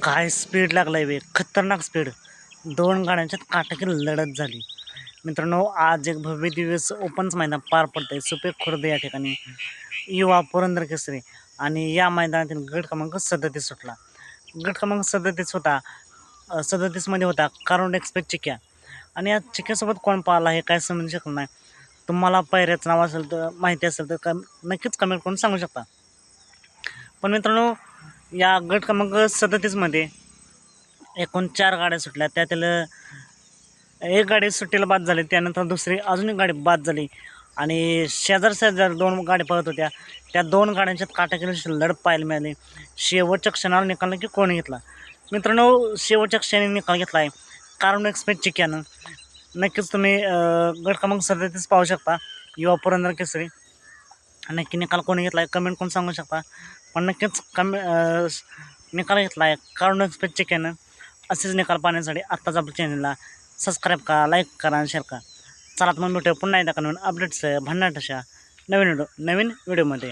काय स्पीड लागलाय बे, खतरनाक स्पीड. दोन गाड्यांच्यात काटाकी लढत झाली. मित्रांनो, आज एक भव्य दिवस ओपनच मैदान पार पडतंय सुपे खुर्द या ठिकाणी. युवा पुरंदर केसरी आणि या मैदानातील गट क्रमांक 37 सुटला. गट क्रमांक 37 होता. 37 मध्ये होता कारुंड एक्सप्रेस चिक्या. आणि या चिक्यासोबत कोण पाहिला हे काय समजू शकलं नाही. तुम्हाला पायऱ्याचं नाव असेल तर माहिती असेल तर नक्कीच कमेंट करून सांगू शकता. पण मित्रांनो, या गट क्रमांक 37 मध्ये एकूण 4 गाड्या सुटल्या. त्यातील एक गाडी सुट्टीला बाद झाली, त्यानंतर दुसरी अजून एक गाडी बाद झाली आणि शेजार 2 गाड्या पळत होत्या. त्या 2 गाड्यांच्यात काटाकीची लढत पाहायला मिळाली. शेवटच्या क्षणाला निकाल नक्की कोणी घेतला? मित्रांनो, शेवटच्या क्षणी निकाल घेतला आहे कारुंड एक्सप्रेस चिक्यानं. नक्कीच तुम्ही गट क्रमांक 37 पाहू शकता, युवा पुरंदर केसरी. नक्की निकाल कोणी घेतला आहे कमेंट करून सांगू शकता. पण नक्कीच निकाल घेतला आहे कारुंड एक्सप्रेस चिक्यानं. असेच निकाल पाहण्यासाठी आत्ताच आपल्या चॅनलला सबस्क्राईब करा, लाईक करा आणि शेअर करा. चला तर मग भेटूया पुन्हा एकदा नवीन अपडेट्स भन्नाट अशा नवीन व्हिडिओमध्ये.